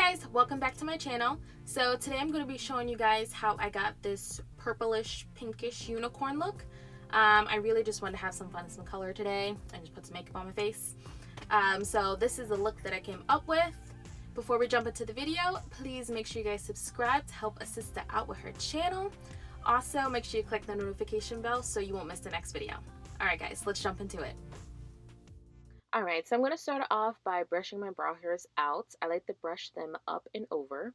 guys, welcome back to my channel. So today I'm going to be showing you guys how I got this purplish pinkish unicorn look. I really just wanted to have some fun and some color today and just put some makeup on my face. So this is the look that I came up with. Before we jump into the video, please make sure you guys subscribe to help Alyssa out with her channel. Also, make sure you click the notification bell so you won't miss the next video. Alright guys, let's jump into it. Alright, so I'm going to start off by brushing my brow hairs out. I like to brush them up and over.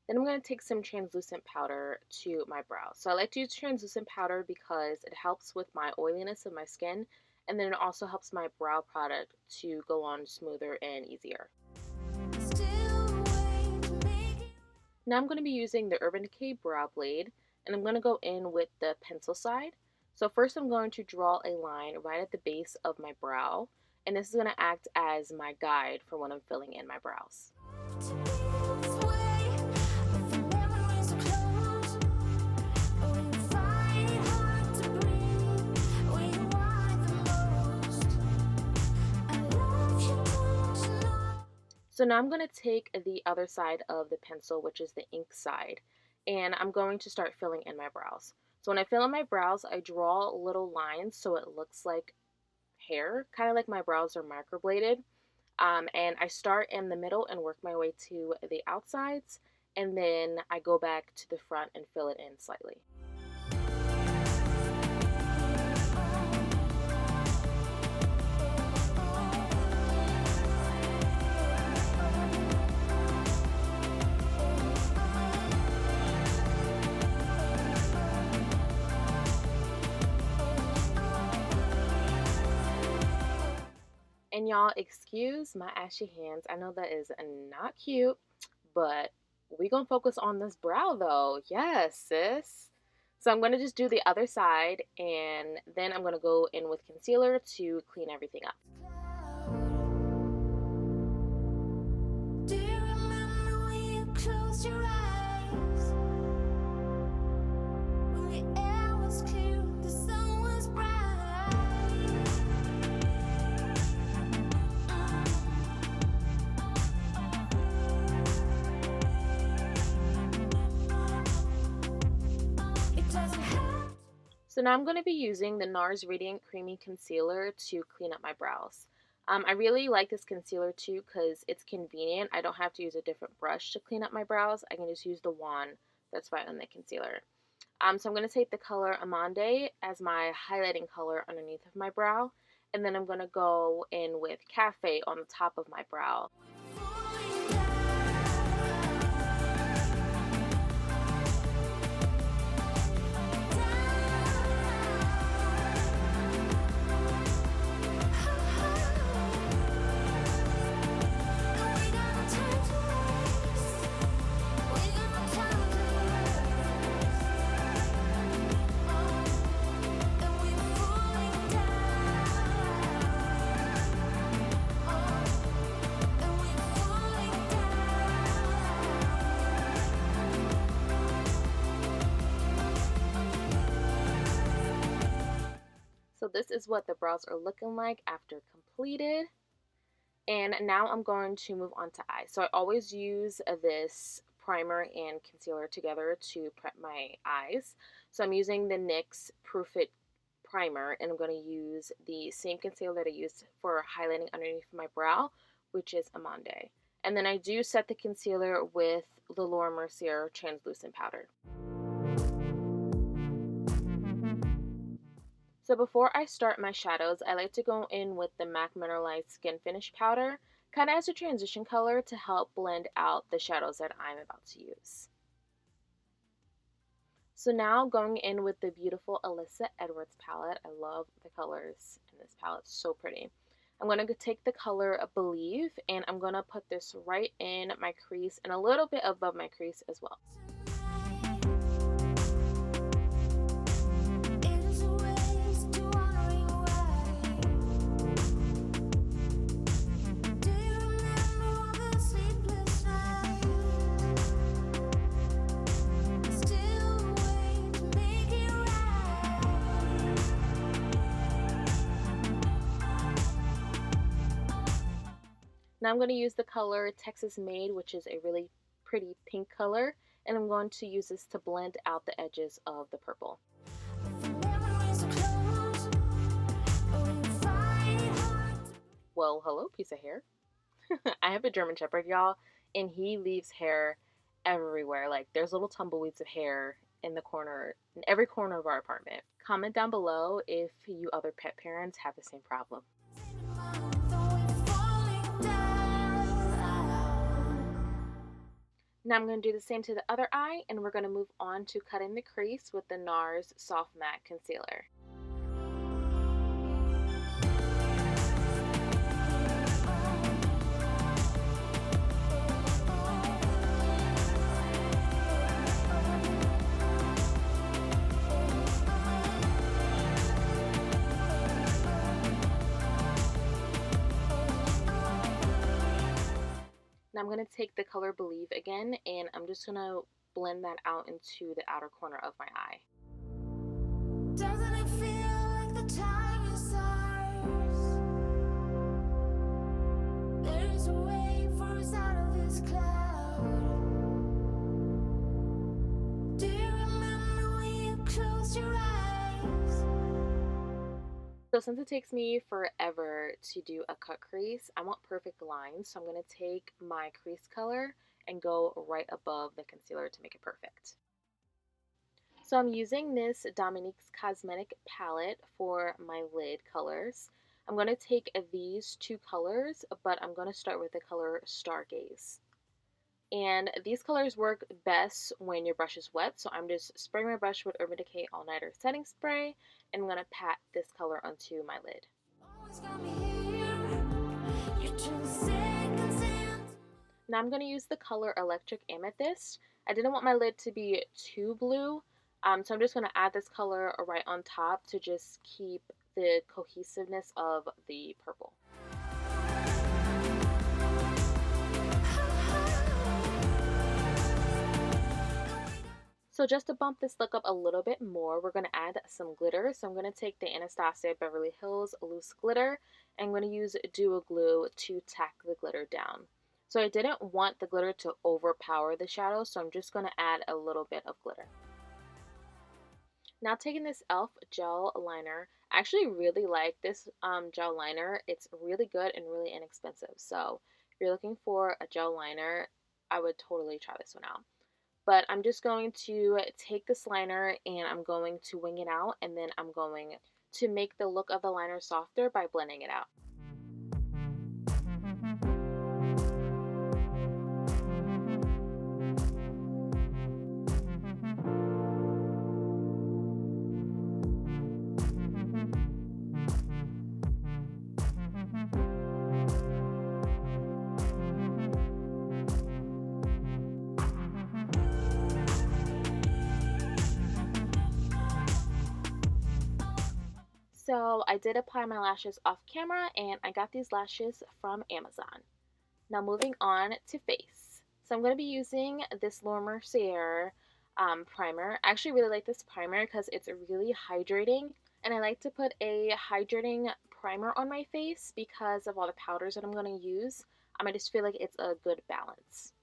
Then I'm going to take some translucent powder to my brow. So I like to use translucent powder because it helps with my oiliness of my skin, and then it also helps my brow product to go on smoother and easier. Now I'm going to be using the Urban Decay Brow Blade, and I'm going to go in with the pencil side. So first I'm going to draw a line right at the base of my brow, and this is going to act as my guide for when I'm filling in my brows. So now I'm going to take the other side of the pencil, which is the ink side, and I'm going to start filling in my brows. So when I fill in my brows, I draw little lines so it looks like hair, kind of like my brows are microbladed. And I start in the middle and work my way to the outsides, and then I go back to the front and fill it in slightly. And y'all, excuse my ashy hands. I know that is not cute, but we gonna focus on this brow though. Yes, sis. So I'm gonna just do the other side, and then I'm gonna go in with concealer to clean everything up. Do you remember when you closed your eyes? When the air was clear, the sun was bright. So now I'm going to be using the Nars Radiant Creamy Concealer to clean up my brows. I really like this concealer too because it's convenient. I don't have to use a different brush to clean up my brows. I can just use the wand that's right on the concealer. So I'm going to take the color Amande as my highlighting color underneath of my brow. And then I'm going to go in with Cafe on the top of my brow. So this is what the brows are looking like after completed. And now I'm going to move on to eyes. So I always use this primer and concealer together to prep my eyes. So I'm using the NYX Prune primer, and I'm going to use the same concealer that I used for highlighting underneath my brow, which is Amande. And then I do set the concealer with the Mercier translucent powder. So before I start my shadows, I like to go in with the MAC Mineralize Skin Finish Powder, kind of as a transition color to help blend out the shadows that I'm about to use. So now going in with the beautiful Alyssa Edwards palette. I love the colors in this palette, so pretty. I'm going to take the color Believe, and I'm going to put this right in my crease and a little bit above my crease as well. Now I'm going to use the color Texas Made, which is a really pretty pink color, and I'm going to use this to blend out the edges of the purple. Well, hello, piece of hair. I have a German Shepherd, y'all, and he leaves hair everywhere. Like, there's little tumbleweeds of hair in the corner, in every corner of our apartment. Comment down below if you other pet parents have the same problem. Now I'm going to do the same to the other eye, and we're going to move on to cutting the crease with the Nars Soft Matte Concealer. Now I'm going to take the color Believe again, and I'm just going to blend that out into the outer corner of my eye. Doesn't it feel like the time is ours? There's a way for us out of this cloud. Do you remember when you closed your eyes? So since it takes me forever to do a cut crease, I want perfect lines. So I'm going to take my crease color and go right above the concealer to make it perfect. So I'm using this Dominique's Cosmetic palette for my lid colors. I'm going to take these two colors, but I'm going to start with the color Stargaze. And these colors work best when your brush is wet, so I'm just spraying my brush with Urban Decay All Nighter Setting Spray, and I'm going to pat this color onto my lid. Now I'm going to use the color Electric Amethyst. I didn't want my lid to be too blue, so I'm just going to add this color right on top to just keep the cohesiveness of the purple. So just to bump this look up a little bit more, we're going to add some glitter. So I'm going to take the Anastasia Beverly Hills Loose Glitter, and I'm going to use Duo Glue to tack the glitter down. So I didn't want the glitter to overpower the shadow, so I'm just going to add a little bit of glitter. Now taking this e.l.f. gel liner, I actually really like this gel liner. It's really good and really inexpensive. So if you're looking for a gel liner, I would totally try this one out. But I'm just going to take this liner and I'm going to wing it out, and then I'm going to make the look of the liner softer by blending it out. So I did apply my lashes off camera, and I got these lashes from Amazon. Now moving on to face. So I'm going to be using this Mercier primer. I actually really like this primer because it's really hydrating, and I like to put a hydrating primer on my face because of all the powders that I'm going to use. I just feel like it's a good balance.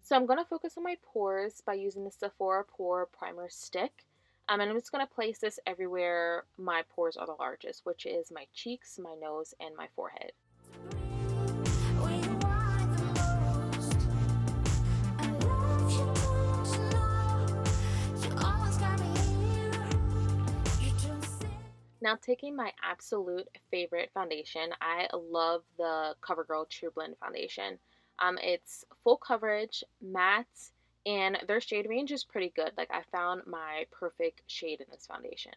So I'm going to focus on my pores by using the Sephora Pore Primer Stick. And I'm just going to place this everywhere my pores are the largest, which is my cheeks, my nose, and my forehead. Now taking my absolute favorite foundation, I love the Covergirl Trublend foundation. It's full coverage, matte, and their shade range is pretty good. Like, I found my perfect shade in this foundation.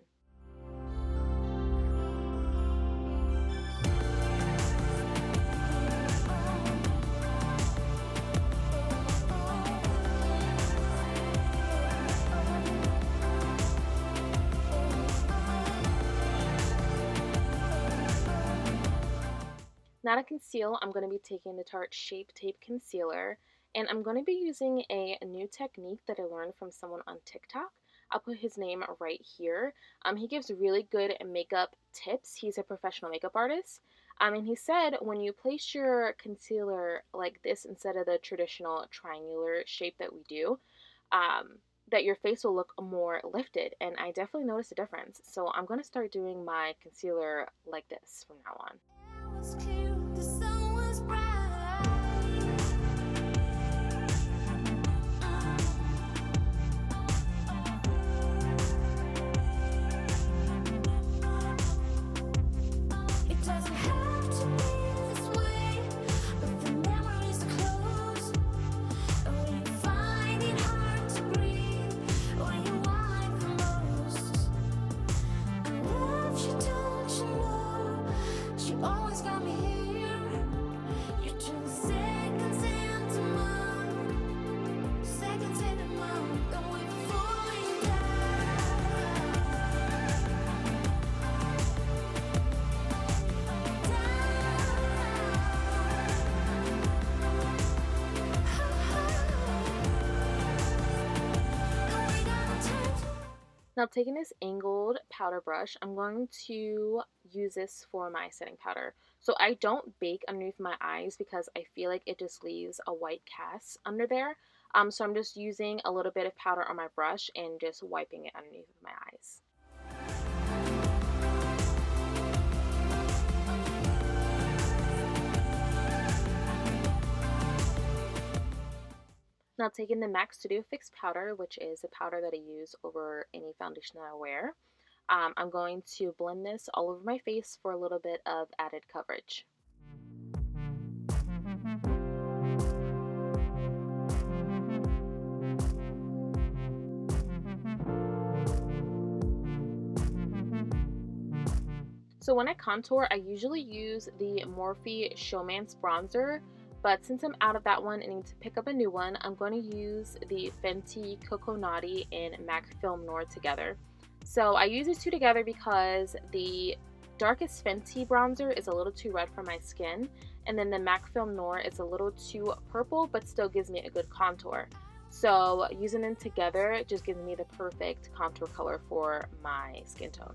Now to conceal, I'm going to be taking the Tarte Shape Tape Concealer, and I'm going to be using a new technique that I learned from someone on TikTok. I'll put his name right here. He gives really good makeup tips. He's a professional makeup artist. And he said when you place your concealer like this instead of the traditional triangular shape that we do, that your face will look more lifted, and I definitely noticed a difference. So I'm going to start doing my concealer like this from now on. Now taking this angled powder brush, I'm going to use this for my setting powder. So I don't bake underneath my eyes because I feel like it just leaves a white cast under there. So I'm just using a little bit of powder on my brush and just wiping it underneath of my eyes. Now taking the MAC Studio Fix powder, which is a powder that I use over any foundation that I wear, I'm going to blend this all over my face for a little bit of added coverage. So when I contour, I usually use the Morphe Showman's bronzer, but since I'm out of that one and need to pick up a new one, I'm going to use the Fenty Coco Naughty and MAC Film Noir together. So I use these two together because the darkest Fenty bronzer is a little too red for my skin, and then the MAC Film Noir is a little too purple but still gives me a good contour. So using them together just gives me the perfect contour color for my skin tone.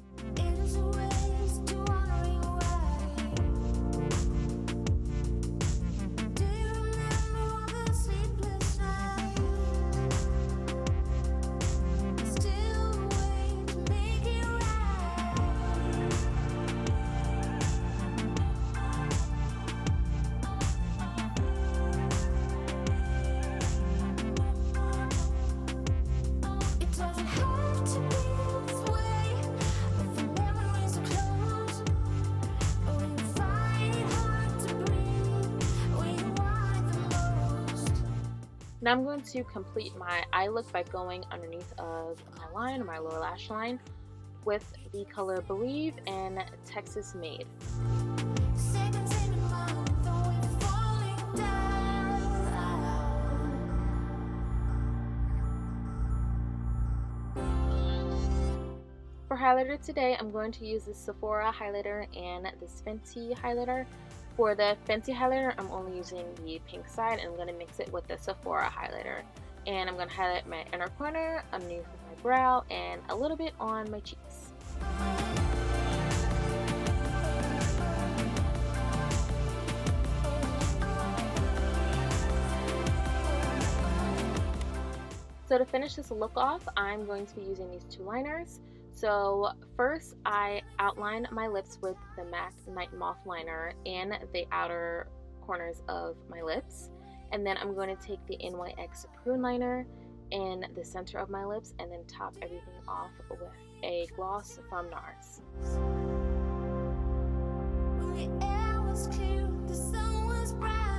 Now I'm going to complete my eye look by going underneath of my line, or my lower lash line, with the color Believe and Texas Made. For highlighter today, I'm going to use this Sephora highlighter and this Fenty highlighter. For the Fenty highlighter, I'm only using the pink side, and I'm going to mix it with the Sephora highlighter. And I'm going to highlight my inner corner, underneath of my brow, and a little bit on my cheeks. So to finish this look off, I'm going to be using these two liners. So first, I outline my lips with the MAC Night Moth liner in the outer corners of my lips. And then I'm going to take the NYX Prune liner in the center of my lips and then top everything off with a gloss from Nars. When the air was clear, the sun was bright.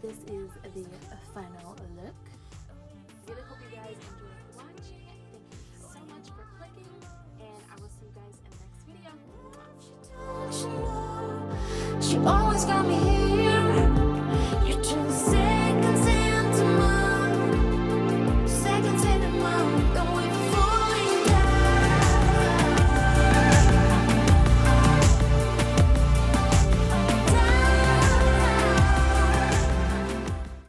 This is the final look. I really hope you guys enjoyed watching. Thank you so much for clicking, and I will see you guys in the next video. She always got me here.